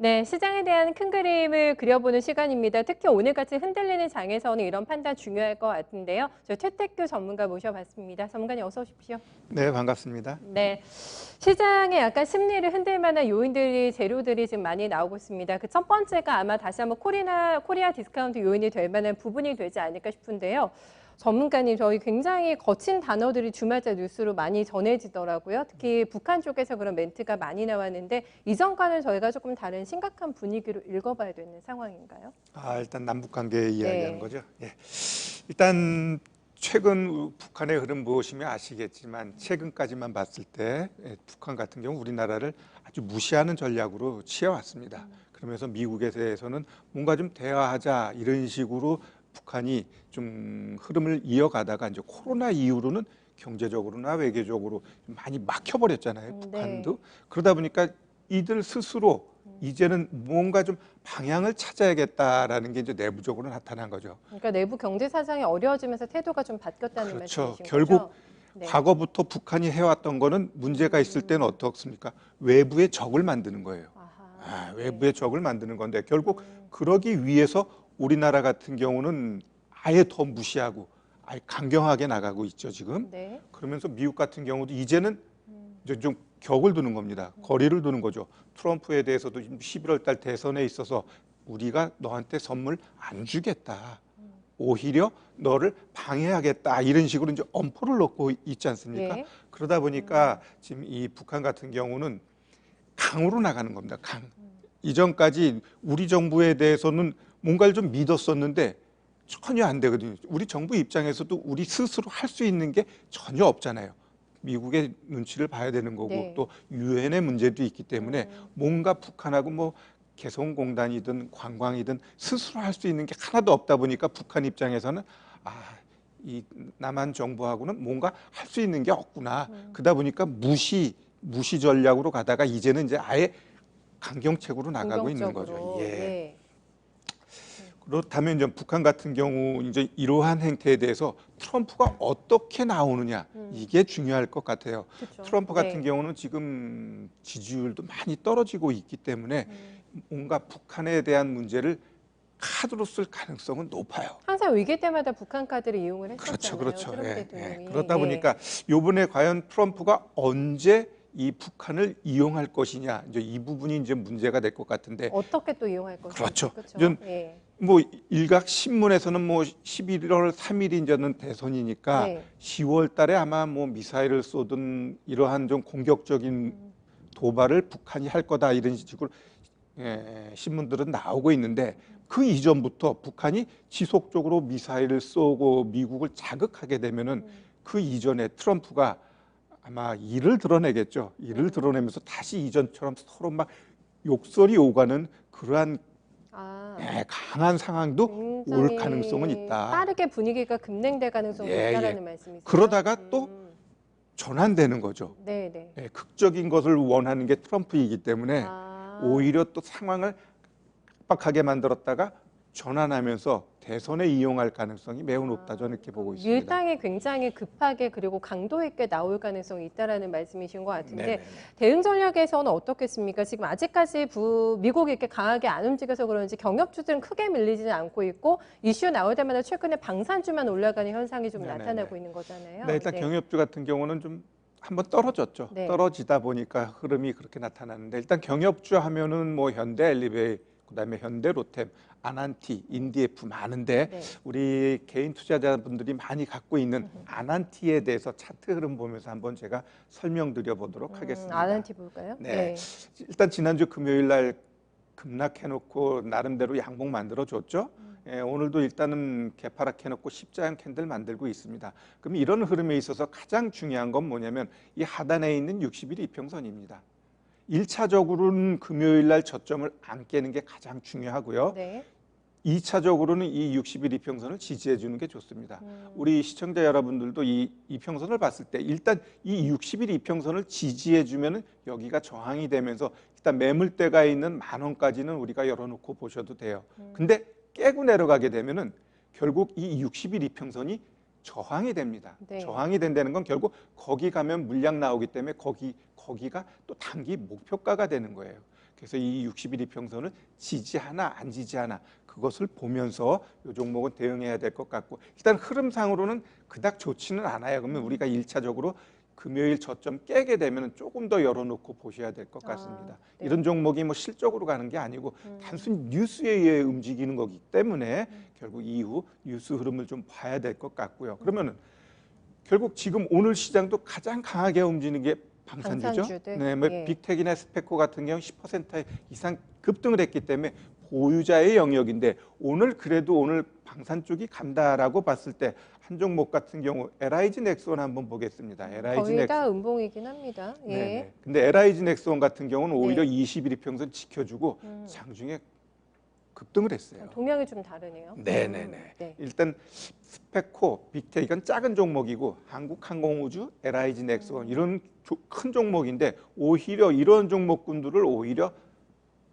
네, 시장에 대한 큰 그림을 그려보는 시간입니다. 특히 오늘같이 흔들리는 장에서는 이런 판단 중요할 것 같은데요. 저 최택규 전문가 모셔봤습니다. 전문가님 어서 오십시오. 네, 반갑습니다. 네, 시장에 약간 심리를 흔들 만한 요인들이 재료들이 지금 많이 나오고 있습니다. 그 첫 번째가 아마 다시 한번 코리아 디스카운트 요인이 될 만한 부분이 되지 않을까 싶은데요. 전문가님, 저희 굉장히 거친 단어들이 주말자 뉴스로 많이 전해지더라고요. 특히 북한 쪽에서 그런 멘트가 많이 나왔는데 이전과는 저희가 조금 다른 심각한 분위기로 읽어봐야 되는 상황인가요? 일단 남북 관계 이야기하는 네. 거죠. 예. 일단 최근 북한의 흐름 보시면 아시겠지만 최근까지만 봤을 때 북한 같은 경우 우리나라를 아주 무시하는 전략으로 취해왔습니다. 그러면서 미국에 대해서는 뭔가 좀 대화하자 이런 식으로 북한이 좀 흐름을 이어가다가 이제 코로나 이후로는 경제적으로나 외교적으로 좀 많이 막혀버렸잖아요. 네. 북한도. 그러다 보니까 이들 스스로 이제는 뭔가 좀 방향을 찾아야겠다라는 게 이제 내부적으로 나타난 거죠. 그러니까 내부 경제 사정이 어려워지면서 태도가 좀 바뀌었다는 그렇죠. 말씀이신 결국 거죠? 네. 과거부터 북한이 해왔던 거는 문제가 있을 때는 어떻습니까? 외부의 적을 만드는 거예요. 아하. 네. 외부의 적을 만드는 건데 결국 그러기 위해서 우리나라 같은 경우는 아예 더 무시하고 아예 강경하게 나가고 있죠, 지금. 네. 그러면서 미국 같은 경우도 이제는 이제 좀 격을 두는 겁니다. 거리를 두는 거죠. 트럼프에 대해서도 11월 달 대선에 있어서 우리가 너한테 선물 안 주겠다. 오히려 너를 방해하겠다. 이런 식으로 이제 엄포를 놓고 있지 않습니까? 예. 그러다 보니까 지금 이 북한 같은 경우는 강으로 나가는 겁니다. 강. 이전까지 우리 정부에 대해서는 뭔가를 좀 믿었었는데 전혀 안 되거든요. 우리 정부 입장에서도 우리 스스로 할 수 있는 게 전혀 없잖아요. 미국의 눈치를 봐야 되는 거고 네. 또 유엔의 문제도 있기 때문에 뭔가 북한하고 뭐 개성공단이든 관광이든 스스로 할 수 있는 게 하나도 없다 보니까 북한 입장에서는 이 남한 정부하고는 뭔가 할 수 있는 게 없구나. 그러다 보니까 무시 전략으로 가다가 이제는 이제 아예 강경책으로 나가고 있는 거죠. 공격적으로. 예. 예. 그렇다면 이제 북한 같은 경우 이제 이러한 행태에 대해서 트럼프가 어떻게 나오느냐 이게 중요할 것 같아요. 그렇죠. 트럼프 같은 네. 경우는 지금 지지율도 많이 떨어지고 있기 때문에 뭔가 북한에 대한 문제를 카드로 쓸 가능성은 높아요. 항상 위기 때마다 북한 카드를 이용을 그렇죠, 했었잖아요. 그렇죠. 트럼프 예, 대통령이. 그러다 예. 보니까 요번에 과연 트럼프가 언제 이 북한을 이용할 것이냐 이제 이 부분이 이제 문제가 될 것 같은데. 어떻게 또 이용할 것인지. 그렇죠. 그렇죠. 이제 예. 뭐 일각 신문에서는 뭐 11월 3일이 이제는 대선이니까 네. 10월 달에 아마 뭐 미사일을 쏘든 이러한 좀 공격적인 도발을 북한이 할 거다 이런 식으로 신문들은 나오고 있는데 그 이전부터 북한이 지속적으로 미사일을 쏘고 미국을 자극하게 되면은 그 이전에 트럼프가 아마 이를 드러내겠죠. 이를 드러내면서 다시 이전처럼 서로 막 욕설이 오가는 그러한 강한 상황도 올 굉장히 가능성은 있다. 빠르게 분위기가 급냉될 가능성도 예, 있다라는 말씀이세요? 그러다가 또 전환되는 거죠. 네네. 극적인 것을 원하는 게 트럼프이기 때문에 아. 오히려 또 상황을 빡빡하게 만들었다가 전환하면서 대선에 이용할 가능성이 매우 높다 저는 이렇게 보고 있습니다. 밀당이 굉장히 급하게 그리고 강도 있게 나올 가능성이 있다라는 말씀이신 것 같은데 네네네. 대응 전략에서는 어떻겠습니까? 지금 아직까지 미국이 이렇게 강하게 안 움직여서 그런지 경협주들은 크게 밀리지는 않고 있고 이슈 나올 때마다 최근에 방산주만 올라가는 현상이 좀 네네네. 나타나고 있는 거잖아요. 네, 일단 경협주 같은 경우는 좀 한번 떨어졌죠. 네. 떨어지다 보니까 흐름이 그렇게 나타나는데 일단 경협주 하면은 뭐 현대 엘리베이 그다음에 현대 로템, 아난티, 인디에프 많은데 네. 우리 개인 투자자분들이 많이 갖고 있는 아난티에 대해서 차트 흐름 보면서 한번 제가 설명드려 보도록 하겠습니다. 아난티 볼까요? 네. 일단 지난주 금요일 날 급락해놓고 나름대로 양봉 만들어줬죠. 오늘도 일단은 개파락해놓고 십자형 캔들 만들고 있습니다. 그럼 이런 흐름에 있어서 가장 중요한 건 뭐냐면 이 하단에 있는 60일 이평선입니다. 1차적으로는 금요일 날 저점을 안 깨는 게 가장 중요하고요. 네. 2차적으로는 이 60일 이평선을 지지해 주는 게 좋습니다. 우리 시청자 여러분들도 이 이평선을 봤을 때 일단 이 60일 이평선을 지지해 주면은 여기가 저항이 되면서 일단 매물대가 있는 10,000원까지는 우리가 열어놓고 보셔도 돼요. 근데 깨고 내려가게 되면은 결국 이 60일 이평선이 저항이 됩니다. 네. 저항이 된다는 건 결국 거기 가면 물량 나오기 때문에 거기가 또 단기 목표가가 되는 거예요. 그래서 이 60일 이평선을 지지하나 안 지지하나 그것을 보면서 이 종목은 대응해야 될 것 같고, 일단 흐름상으로는 그닥 좋지는 않아요. 그러면 우리가 1차적으로 금요일 저점 깨게 되면 조금 더 열어놓고 보셔야 될 것 같습니다. 네. 이런 종목이 뭐 실적으로 가는 게 아니고 단순히 뉴스에 의해 움직이는 거기 때문에 결국 이후 뉴스 흐름을 좀 봐야 될 것 같고요. 그러면은 결국 지금 오늘 시장도 가장 강하게 움직이는 게 방산주죠. 방산주들. 네, 뭐 예. 빅텍이나 스페코 같은 경우 10% 이상 급등을 했기 때문에 보유자의 영역인데, 오늘 방산 쪽이 간다라고 봤을 때 한 종목 같은 경우 LIG 넥스원 한번 보겠습니다. LIG 거의 넥스. 다 음봉이긴 합니다. 예. 네. 근데 LIG 넥스원 같은 경우는 오히려 네. 20일 이평선 지켜주고 장중에 급등을 했어요. 동향이 좀 다르네요. 네네네. 네. 일단 스페코, 빅텍 이건 작은 종목이고, 한국항공우주, LIG 넥스원 이런 큰 종목인데, 오히려 이런 종목군들을 오히려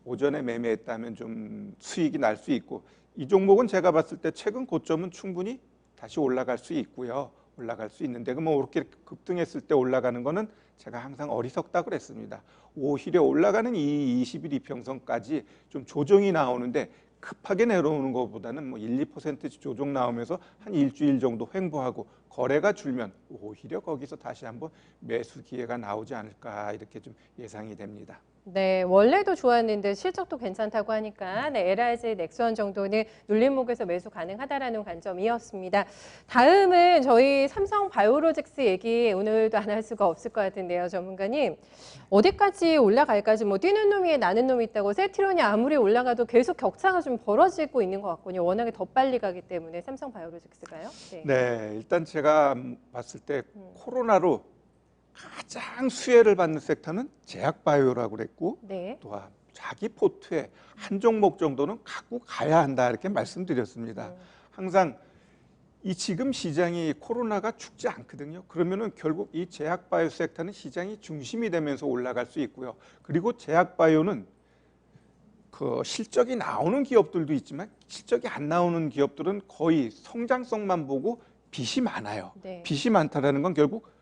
오전에 매매했다면 좀 수익이 날 수 있고, 이 종목은 제가 봤을 때 최근 고점은 충분히 다시 올라갈 수 있고요. 올라갈 수 있는데, 그러면 이렇게 급등했을 때 올라가는 거는 제가 항상 어리석다고 그랬습니다. 오히려 올라가는 이 20일 이평선까지 좀 조정이 나오는데, 급하게 내려오는 것보다는 뭐 1, 2% 조정 나오면서 한 일주일 정도 횡보하고 거래가 줄면 오히려 거기서 다시 한번 매수 기회가 나오지 않을까, 이렇게 좀 예상이 됩니다. 네, 원래도 좋았는데 실적도 괜찮다고 하니까 네, LIG 넥스원 정도는 눌림목에서 매수 가능하다라는 관점이었습니다. 다음은 저희 삼성 바이오로직스 얘기 오늘도 안 할 수가 없을 것 같은데요, 전문가님. 어디까지 올라갈까지 뭐 뛰는 놈이 나는 놈이 있다고 세트론이 아무리 올라가도 계속 격차가 좀 벌어지고 있는 것 같군요. 워낙에 더 빨리 가기 때문에 삼성 바이오로직스가요. 네. 네, 일단 제가 봤을 때 코로나로 가장 수혜를 받는 섹터는 제약바이오라고 그랬고, 네. 또 자기 포트에 한 종목 정도는 갖고 가야 한다, 이렇게 말씀드렸습니다. 항상 이 지금 시장이 코로나가 죽지 않거든요. 그러면은 결국 이 제약바이오 섹터는 시장이 중심이 되면서 올라갈 수 있고요. 그리고 제약바이오는 그 실적이 나오는 기업들도 있지만 실적이 안 나오는 기업들은 거의 성장성만 보고 빚이 많아요. 네. 빚이 많다라는 건 결국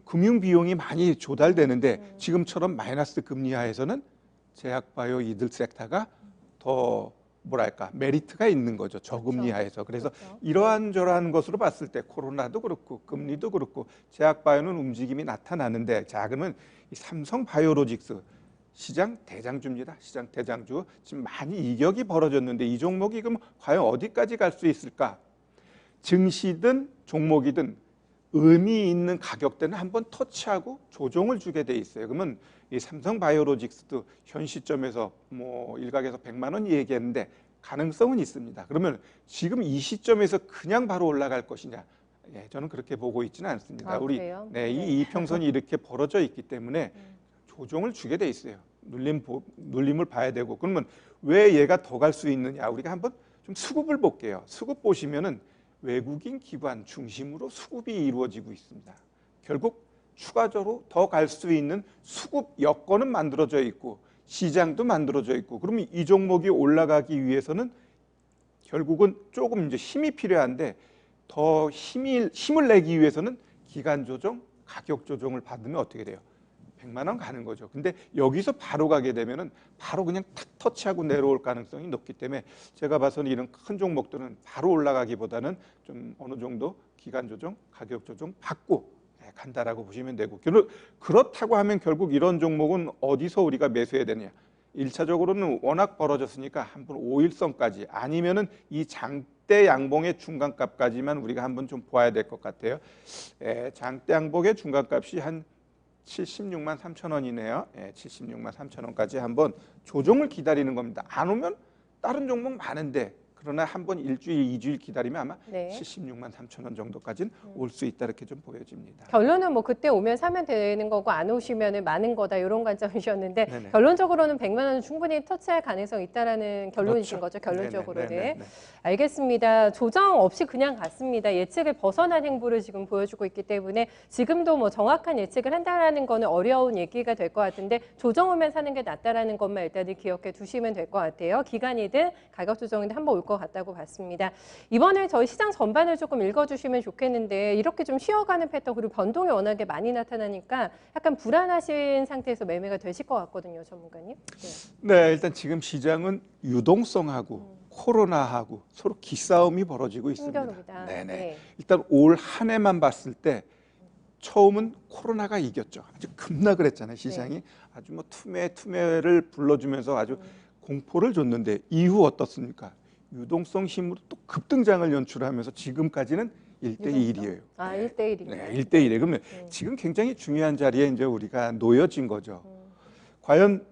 금융 비용이 많이 조달되는데, 지금처럼 마이너스 금리 하에서는 제약바이오 이들 섹터가 더 뭐랄까 메리트가 있는 거죠. 저금리 그렇죠. 하에서. 그래서 그렇죠. 이러한 저러한 것으로 봤을 때 코로나도 그렇고 금리도 그렇고 제약바이오는 움직임이 나타나는데, 자 그러면 이 삼성 바이오로직스 시장 대장주입니다. 시장 대장주. 지금 많이 이격이 벌어졌는데 이 종목이 그럼 과연 어디까지 갈 수 있을까? 증시든 종목이든 의미 있는 가격대는 한번 터치하고 조정을 주게 돼 있어요. 그러면 이 삼성 바이오로직스도 현 시점에서 뭐 일각에서 100만 원 얘기했는데 가능성은 있습니다. 그러면 지금 이 시점에서 그냥 바로 올라갈 것이냐? 예, 저는 그렇게 보고 있지는 않습니다. 우리 그래요? 네, 이 이평선이 이렇게 벌어져 있기 때문에 조정을 주게 돼 있어요. 눌림을 봐야 되고. 그러면 왜 얘가 더 갈 수 있느냐? 우리가 한번 좀 수급을 볼게요. 수급 보시면은 외국인 기관 중심으로 수급이 이루어지고 있습니다. 결국 추가적으로 더 갈 수 있는 수급 여건은 만들어져 있고 시장도 만들어져 있고, 그러면 이 종목이 올라가기 위해서는 결국은 조금 이제 힘이 필요한데, 더 힘을 내기 위해서는 기간 조정, 가격 조정을 받으면 어떻게 돼요? 100만 원 가는 거죠. 근데 여기서 바로 가게 되면은 바로 그냥 탁 터치하고 내려올 가능성이 높기 때문에 제가 봐서는 이런 큰 종목들은 바로 올라가기보다는 좀 어느 정도 기간 조정, 가격 조정 받고 간다라고 보시면 되고, 그렇다고 하면 결국 이런 종목은 어디서 우리가 매수해야 되느냐? 1차적으로는 워낙 벌어졌으니까 한번 5일선까지 아니면은 이 장대 양봉의 중간값까지만 우리가 한번 좀 보아야 될 것 같아요. 장대 양봉의 중간값이 한 76만 3천 원이네요. 76만 3천 원까지 한번 조정을 기다리는 겁니다. 안 오면 다른 종목 많은데, 그러나 한번 일주일, 2주일 기다리면 아마 네. 76만 3천 원 정도까지는 올 수 있다, 이렇게 좀 보여집니다. 결론은 뭐 그때 오면 사면 되는 거고 안 오시면은 많은 거다 이런 관점이셨는데, 네네. 결론적으로는 100만 원은 충분히 터치할 가능성이 있다라는 결론이신 그렇죠. 거죠. 결론적으로는. 네네네네. 알겠습니다. 조정 없이 그냥 갔습니다. 예측을 벗어난 행보를 지금 보여주고 있기 때문에 지금도 뭐 정확한 예측을 한다라는 거는 어려운 얘기가 될 것 같은데, 조정 오면 사는 게 낫다라는 것만 일단은 기억해 두시면 될 것 같아요. 기간이든 가격 조정이든 한번 올 것 같다고 봤습니다. 이번에 저희 시장 전반을 조금 읽어주시면 좋겠는데 이렇게 좀 쉬어가는 패턴 그리고 변동이 워낙에 많이 나타나니까 약간 불안하신 상태에서 매매가 되실 것 같거든요, 전문가님. 네. 네, 일단 지금 시장은 유동성하고 코로나하고 서로 기싸움이 벌어지고 있습니다. 흥겨룹니다. 네네. 네. 일단 올 한 해만 봤을 때 처음은 코로나가 이겼죠. 아주 급락을 했잖아요. 시장이 아주 뭐 투매를 불러주면서 아주 공포를 줬는데 이후 어떻습니까? 유동성 힘으로 또 급등장을 연출하면서 지금까지는 1대1이에요. 아, 1대1이요. 네, 1대1이에요. 그러면 지금 굉장히 중요한 자리에 이제 우리가 놓여진 거죠. 과연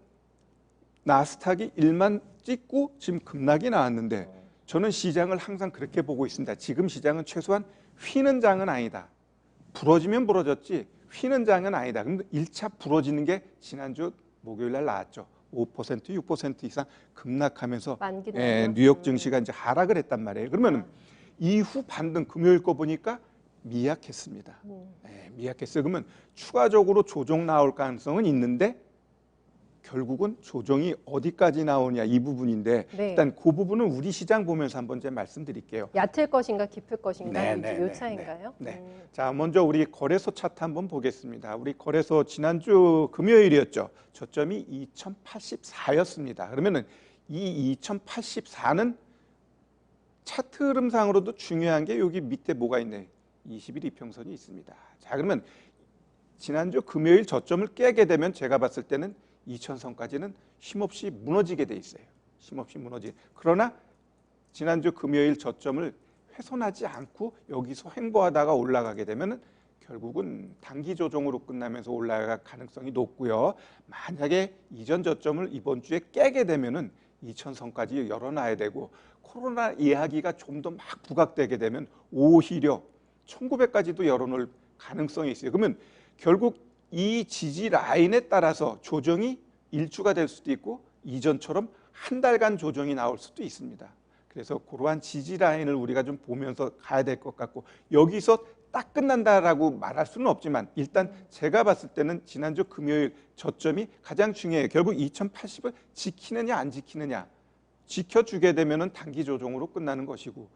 나스닥이 1만 찍고 지금 급락이 나왔는데 저는 시장을 항상 그렇게 보고 있습니다. 지금 시장은 최소한 휘는 장은 아니다. 부러지면 부러졌지 휘는 장은 아니다. 근데 1차 부러지는 게 지난주 목요일 날 나왔죠. 5%, 6% 이상 급락하면서 뉴욕 증시가 이제 하락을 했단 말이에요. 그러면 이후 반등 금요일 거 보니까 미약했습니다. 미약했어요. 그러면 추가적으로 조정 나올 가능성은 있는데 결국은 조정이 어디까지 나오냐 이 부분인데 네. 일단 그 부분은 우리 시장 보면서 한번 제가 말씀드릴게요. 얕을 것인가 깊을 것인가 네, 이 차인가요? 네. 자, 먼저 우리 거래소 차트 한번 보겠습니다. 우리 거래소 지난주 금요일이었죠. 저점이 2084였습니다. 그러면은 이 2084는 차트 흐름상으로도 중요한 게 여기 밑에 뭐가 있네. 20일 이평선이 있습니다. 자, 그러면 지난주 금요일 저점을 깨게 되면 제가 봤을 때는 2000선까지는 쉼없이 무너지게 돼 있어요. 쉼없이 무너지. 그러나 지난주 금요일 저점을 훼손하지 않고 여기서 횡보하다가 올라가게 되면은 결국은 단기 조정으로 끝나면서 올라갈 가능성이 높고요. 만약에 이전 저점을 이번 주에 깨게 되면은 2000선까지 열어놔야 되고 코로나 이야기가 좀 더 막 부각되게 되면 오히려 1900까지도 열어놓을 가능성이 있어요. 그러면 결국 이 지지 라인에 따라서 조정이 일주가 될 수도 있고 이전처럼 한 달간 조정이 나올 수도 있습니다. 그래서 그러한 지지 라인을 우리가 좀 보면서 가야 될 것 같고 여기서 딱 끝난다라고 말할 수는 없지만 일단 제가 봤을 때는 지난주 금요일 저점이 가장 중요해요. 결국 2080을 지키느냐 안 지키느냐. 지켜주게 되면은 단기 조정으로 끝나는 것이고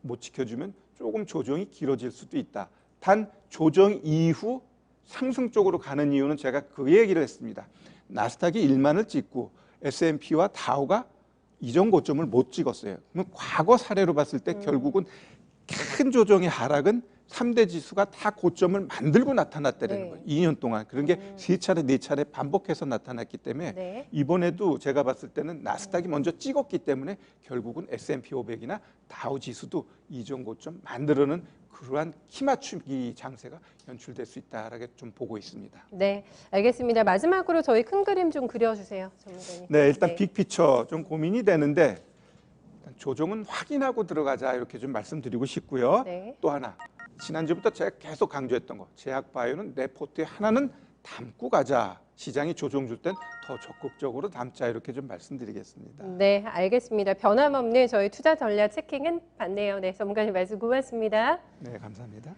못 지켜주면 조금 조정이 길어질 수도 있다. 단 조정 이후 상승 쪽으로 가는 이유는 제가 그 얘기를 했습니다. 나스닥이 1만을 찍고 S&P와 다우가 이전 고점을 못 찍었어요. 그럼 과거 사례로 봤을 때 결국은 큰 조정의 하락은 3대 지수가 다 고점을 만들고 나타났다는 거예요. 2년 동안. 그런 게 3차례, 4차례 반복해서 나타났기 때문에 이번에도 제가 봤을 때는 나스닥이 먼저 찍었기 때문에 결국은 S&P 500이나 다우 지수도 이전 고점 만들어는 그러한 키 맞추기 장세가 연출될 수 있다라고 좀 보고 있습니다. 네, 알겠습니다. 마지막으로 저희 큰 그림 좀 그려주세요, 전문가님. 네, 일단 빅피처 좀 고민이 되는데 일단 조정은 확인하고 들어가자 이렇게 좀 말씀드리고 싶고요. 또 하나 지난주부터 제가 계속 강조했던 거 제약바이오는 내 포트에 하나는 담고 가자. 시장이 조정 줄 땐 더 적극적으로 담자 이렇게 좀 말씀드리겠습니다. 네, 알겠습니다. 변함없는 저희 투자 전략 체킹은 받네요. 네, 전문가님 말씀 고맙습니다. 네, 감사합니다.